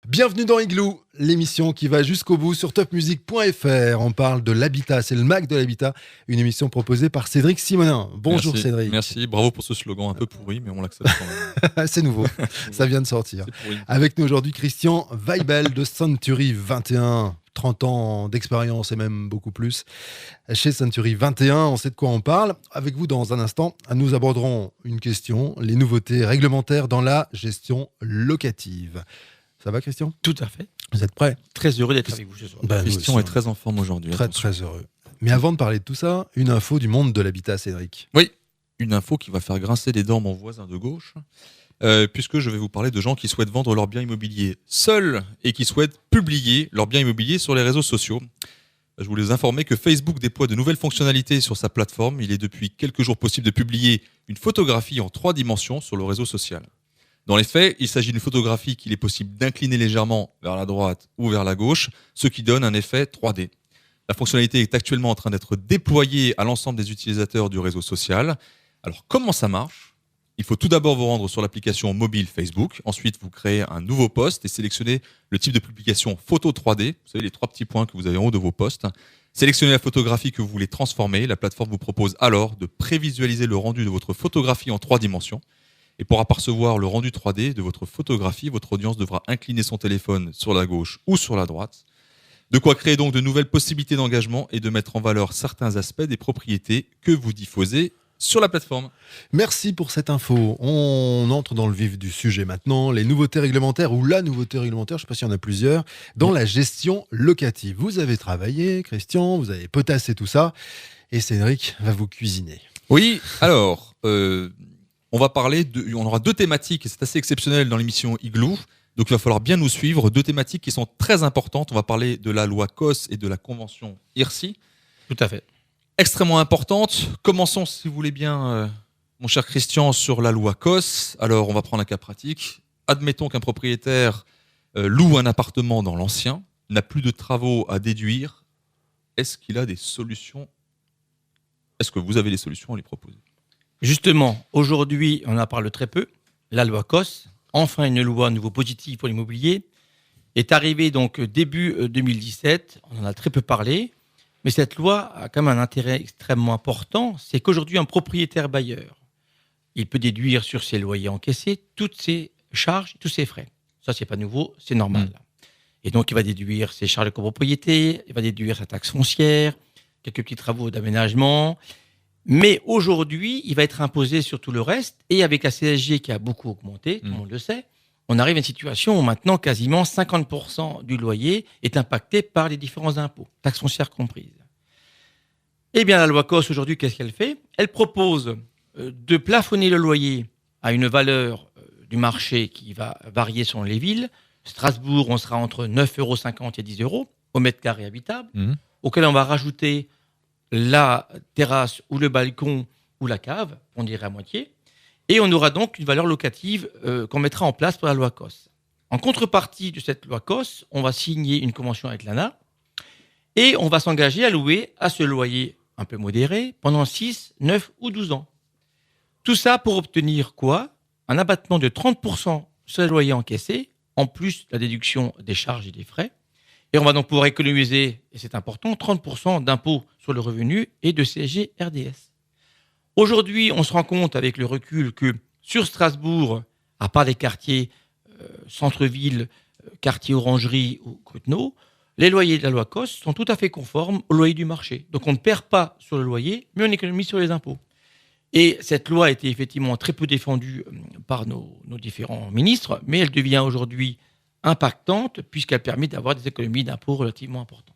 Bienvenue dans Igloo, l'émission qui va jusqu'au bout sur topmusic.fr. On parle de l'habitat, c'est le Mac de l'habitat, une émission proposée par Cédric Simonin. Bonjour Merci, Cédric. Merci, bravo pour ce slogan un peu pourri, mais on l'accepte quand même. C'est nouveau, ça vient de sortir. Avec nous aujourd'hui Christian Weibel de Century 21. 30 ans d'expérience et même beaucoup plus chez Century 21, on sait de quoi on parle. Avec vous dans un instant, nous aborderons une question, les nouveautés réglementaires dans la gestion locative. Ça va Christian ? Tout à fait. Vous êtes prêts ? Très heureux d'être avec vous ce soir. Christian est très en forme aujourd'hui. Très heureux. Mais avant de parler de tout ça, une info du monde de l'habitat, Cédric. Oui, une info qui va faire grincer les dents mon voisin de gauche. Puisque je vais vous parler de gens qui souhaitent vendre leurs biens immobiliers seuls et qui souhaitent publier leurs biens immobiliers sur les réseaux sociaux. Je voulais informer que Facebook déploie de nouvelles fonctionnalités sur sa plateforme. Il est depuis quelques jours possible de publier une photographie en 3 dimensions sur le réseau social. Dans les faits, il s'agit d'une photographie qu'il est possible d'incliner légèrement vers la droite ou vers la gauche, ce qui donne un effet 3D. La fonctionnalité est actuellement en train d'être déployée à l'ensemble des utilisateurs du réseau social. Alors comment ça marche ? Il faut tout d'abord vous rendre sur l'application mobile Facebook. Ensuite, vous créez un nouveau post et sélectionnez le type de publication photo 3D. Vous savez, les 3 petits points que vous avez en haut de vos posts. Sélectionnez la photographie que vous voulez transformer. La plateforme vous propose alors de prévisualiser le rendu de votre photographie en 3 dimensions. Et pour apercevoir le rendu 3D de votre photographie, votre audience devra incliner son téléphone sur la gauche ou sur la droite. De quoi créer donc de nouvelles possibilités d'engagement et de mettre en valeur certains aspects des propriétés que vous diffusez sur la plateforme. Merci pour cette info. On entre dans le vif du sujet maintenant. Les nouveautés réglementaires ou la nouveauté réglementaire, je ne sais pas s'il y en a plusieurs, dans la gestion locative. Vous avez travaillé, Christian, vous avez potassé tout ça et Cédric va vous cuisiner. Oui, alors, on aura 2 thématiques et c'est assez exceptionnel dans l'émission Igloo. Donc il va falloir bien nous suivre. 2 thématiques qui sont très importantes. On va parler de la loi COS et de la convention IRSI. Tout à fait. Extrêmement importante. Commençons, si vous voulez bien, mon cher Christian, sur la loi COS. Alors, on va prendre un cas pratique. Admettons qu'un propriétaire loue un appartement dans l'ancien, n'a plus de travaux à déduire. Est-ce qu'il a des solutions ? Est-ce que vous avez des solutions à lui proposer ? Justement, aujourd'hui, on en parle très peu. La loi COS, enfin une loi à nouveau positive pour l'immobilier, est arrivée donc début 2017. On en a très peu parlé. Mais cette loi a quand même un intérêt extrêmement important, c'est qu'aujourd'hui, un propriétaire bailleur, il peut déduire sur ses loyers encaissés toutes ses charges, tous ses frais. Ça, c'est pas nouveau, c'est normal. Et donc, il va déduire ses charges de copropriété, il va déduire sa taxe foncière, quelques petits travaux d'aménagement. Mais aujourd'hui, il va être imposé sur tout le reste. Et avec la CSG qui a beaucoup augmenté, tout le monde le sait, on arrive à une situation où maintenant, quasiment 50% du loyer est impacté par les différents impôts, taxes foncières comprises. Eh bien, la loi COS, aujourd'hui, qu'est-ce qu'elle fait ? Elle propose de plafonner le loyer à une valeur du marché qui va varier selon les villes. Strasbourg, on sera entre 9,50 € et 10 € au mètre carré habitable, auquel on va rajouter la terrasse ou le balcon ou la cave, on dirait à moitié. Et on aura donc une valeur locative qu'on mettra en place pour la loi COS. En contrepartie de cette loi COS, on va signer une convention avec l'ANA et on va s'engager à louer à ce loyer un peu modéré pendant 6, 9 ou 12 ans. Tout ça pour obtenir quoi ? Un abattement de 30% sur les loyers encaissés, en plus de la déduction des charges et des frais. Et on va donc pouvoir économiser, et c'est important, 30% d'impôts sur le revenu et de CSG RDS. Aujourd'hui, on se rend compte avec le recul que sur Strasbourg, à part les quartiers centre-ville, quartier Orangerie ou Cruteno, les loyers de la loi COS sont tout à fait conformes aux loyers du marché. Donc on ne perd pas sur le loyer, mais on économise sur les impôts. Et cette loi a été effectivement très peu défendue par nos différents ministres, mais elle devient aujourd'hui impactante puisqu'elle permet d'avoir des économies d'impôts relativement importantes.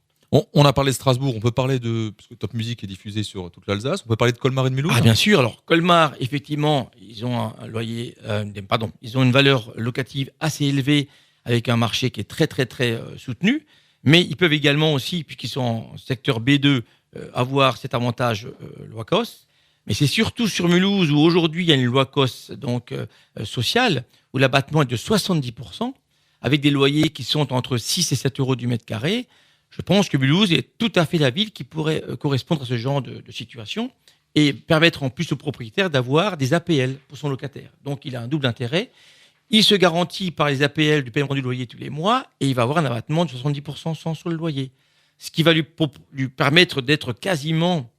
On a parlé de Strasbourg, on peut parler parce que Top Music est diffusé sur toute l'Alsace, on peut parler de Colmar et de Mulhouse. Ah bien sûr, alors Colmar, effectivement, ils ont ils ont une valeur locative assez élevée avec un marché qui est très très très soutenu, mais ils peuvent également aussi, puisqu'ils sont en secteur B2, avoir cet avantage loi COS. Mais c'est surtout sur Mulhouse où aujourd'hui il y a une loi COS donc sociale où l'abattement est de 70%, avec des loyers qui sont entre 6 et 7 € du mètre carré. Je pense que Mulhouse est tout à fait la ville qui pourrait correspondre à ce genre de situation et permettre en plus au propriétaire d'avoir des APL pour son locataire. Donc il a un double intérêt. Il se garantit par les APL du paiement du loyer tous les mois et il va avoir un abattement de 70% sans sur le loyer. Ce qui va lui permettre d'être quasiment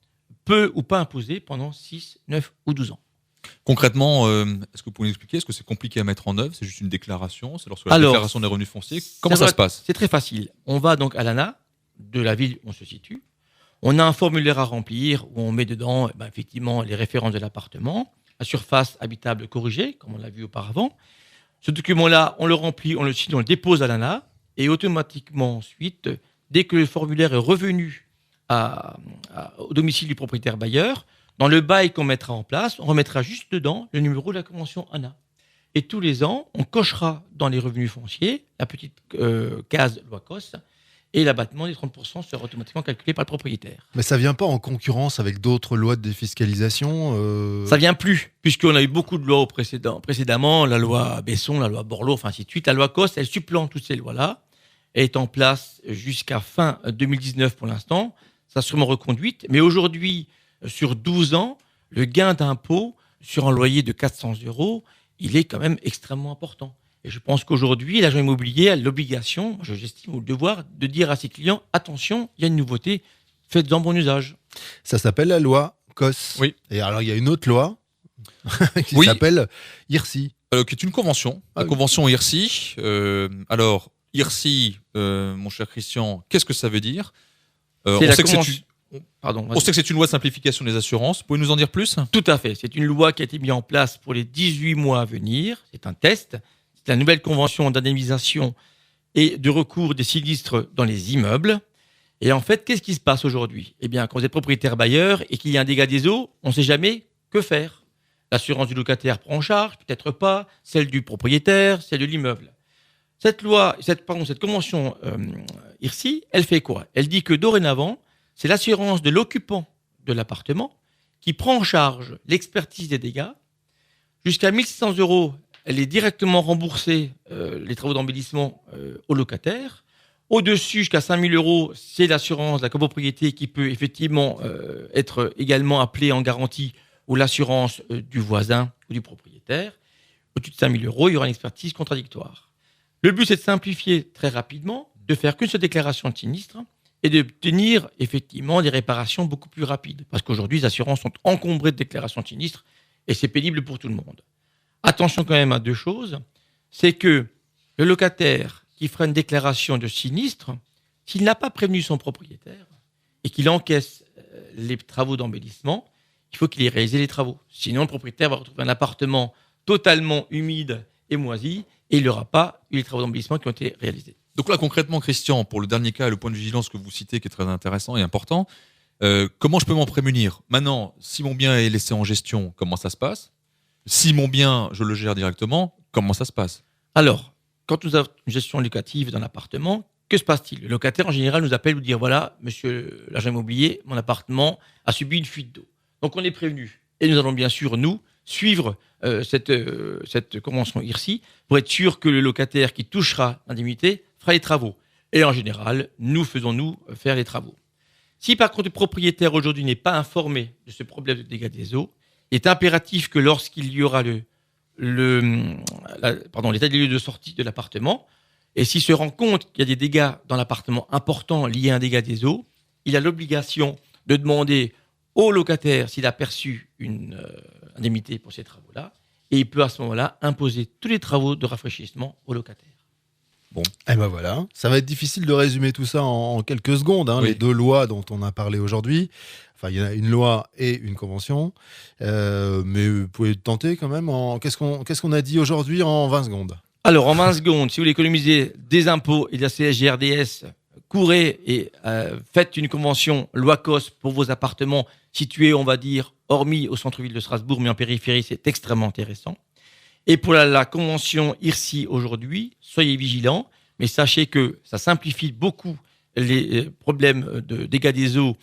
peu ou pas imposé pendant 6, 9 ou 12 ans. Concrètement, est-ce que vous pouvez nous expliquer? Est-ce que c'est compliqué à mettre en œuvre? C'est juste une déclaration? C'est lorsque la déclaration des revenus fonciers? Comment ça se passe? C'est très facile. On va donc à l'ANA de la ville où on se situe. On a un formulaire à remplir où on met dedans effectivement les références de l'appartement, la surface habitable corrigée, comme on l'a vu auparavant. Ce document-là, on le remplit, on le signe, on le dépose à l'ANA et automatiquement ensuite, dès que le formulaire est revenu au domicile du propriétaire bailleur, dans le bail qu'on mettra en place, on remettra juste dedans le numéro de la convention ANA. Et tous les ans, on cochera dans les revenus fonciers la petite case loi COS et l'abattement des 30% sera automatiquement calculé par le propriétaire. Mais ça vient pas en concurrence avec d'autres lois de défiscalisation Ça vient plus, puisqu'on a eu beaucoup de lois précédemment, la loi Besson, la loi Borloo, ainsi de suite. La loi COS, elle supplante toutes ces lois-là. Elle est en place jusqu'à fin 2019 pour l'instant. Ça sera sûrement reconduite. Mais aujourd'hui, sur 12 ans, le gain d'impôt sur un loyer de 400 €, il est quand même extrêmement important. Et je pense qu'aujourd'hui, l'agent immobilier a l'obligation, j'estime, ou le devoir, de dire à ses clients, attention, il y a une nouveauté, faites-en bon usage. Ça s'appelle la loi COS. Oui. Et alors, il y a une autre loi qui Oui. s'appelle IRSI. Qui est une convention, la convention IRSI. Alors, IRSI, mon cher Christian, qu'est-ce que ça veut dire? On sait que c'est une loi de simplification des assurances. Pouvez-vous nous en dire plus? Tout à fait. C'est une loi qui a été mise en place pour les 18 mois à venir. C'est un test. C'est la nouvelle convention d'indemnisation et de recours des sinistres dans les immeubles. Et en fait, qu'est-ce qui se passe aujourd'hui? Eh bien, quand vous êtes propriétaire bailleur et qu'il y a un dégât des eaux, on ne sait jamais que faire. L'assurance du locataire prend en charge, peut-être pas, celle du propriétaire, celle de l'immeuble. Cette convention IRSI, elle fait quoi? Elle dit que dorénavant, c'est l'assurance de l'occupant de l'appartement qui prend en charge l'expertise des dégâts. Jusqu'à 1 600 €, elle est directement remboursée, les travaux d'embellissement au locataire. Au-dessus, jusqu'à 5 000 €, c'est l'assurance de la copropriété qui peut effectivement être également appelée en garantie ou l'assurance du voisin ou du propriétaire. Au-dessus de 5 000 €, il y aura une expertise contradictoire. Le but, c'est de simplifier très rapidement, de faire qu'une seule déclaration de sinistre et d'obtenir effectivement des réparations beaucoup plus rapides. Parce qu'aujourd'hui, les assurances sont encombrées de déclarations de sinistre et c'est pénible pour tout le monde. Attention quand même à deux choses, c'est que le locataire qui fera une déclaration de sinistre, s'il n'a pas prévenu son propriétaire et qu'il encaisse les travaux d'embellissement, il faut qu'il ait réalisé les travaux. Sinon, le propriétaire va retrouver un appartement totalement humide et moisi et il n'aura pas eu les travaux d'embellissement qui ont été réalisés. Donc là, concrètement, Christian, pour le dernier cas, le point de vigilance que vous citez, qui est très intéressant et important, comment je peux m'en prémunir? Maintenant, si mon bien est laissé en gestion, comment ça se passe? Si mon bien, je le gère directement, comment ça se passe? Alors, quand nous avons une gestion locative d'un appartement, que se passe-t-il? Le locataire, en général, nous appelle nous dire, voilà, monsieur l'agent immobilier, mon appartement a subi une fuite d'eau. Donc, on est prévenu. Et nous allons bien sûr, nous, suivre cette convention IRSI pour être sûr que le locataire qui touchera l'indemnité fera les travaux. Et en général, nous faisons faire les travaux. Si par contre le propriétaire aujourd'hui n'est pas informé de ce problème de dégâts des eaux, il est impératif que lorsqu'il y aura l'état des lieux de sortie de l'appartement, et s'il se rend compte qu'il y a des dégâts dans l'appartement importants liés à un dégât des eaux, il a l'obligation de demander au locataire s'il a perçu une indemnité pour ces travaux-là, et il peut à ce moment-là imposer tous les travaux de rafraîchissement au locataire. Bon, et ben voilà, ça va être difficile de résumer tout ça en quelques secondes, Oui. les deux lois dont on a parlé aujourd'hui. Enfin, il y en a une loi et une convention, mais vous pouvez tenter quand même. Qu'est-ce qu'on a dit aujourd'hui en 20 secondes? Alors, en 20 secondes, si vous voulez économiser des impôts et de la CSG-RDS, courez et faites une convention loi COS pour vos appartements situés, on va dire, hormis au centre-ville de Strasbourg, mais en périphérie, c'est extrêmement intéressant. Et pour la convention IRSI aujourd'hui, soyez vigilants, mais sachez que ça simplifie beaucoup les problèmes de dégâts des eaux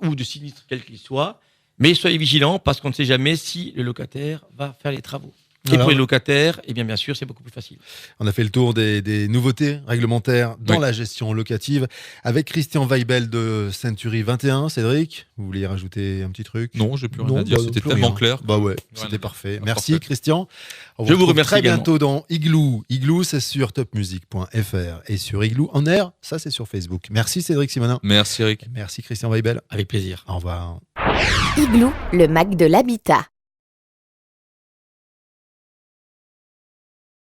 ou de sinistres quels qu'ils soient. Mais soyez vigilants parce qu'on ne sait jamais si le locataire va faire les travaux. Et pour les locataires, eh bien sûr, c'est beaucoup plus facile. On a fait le tour des nouveautés réglementaires dans Oui. la gestion locative avec Christian Weibel de Century 21. Cédric, vous vouliez rajouter un petit truc? Non, j'ai plus rien Non, à dire. bah, C'était plus tellement rien. clair. Bah ouais, Rien à c'était dire. parfait. Ah, Merci parfait. Christian. On Je vous retrouve remercie très également. bientôt dans Igloo. Igloo, c'est sur topmusic.fr et sur Igloo en air, ça c'est sur Facebook. Merci Cédric Simonin. Merci Eric. Merci Christian Weibel. Avec plaisir. Au revoir. Igloo, le Mac de l'habitat.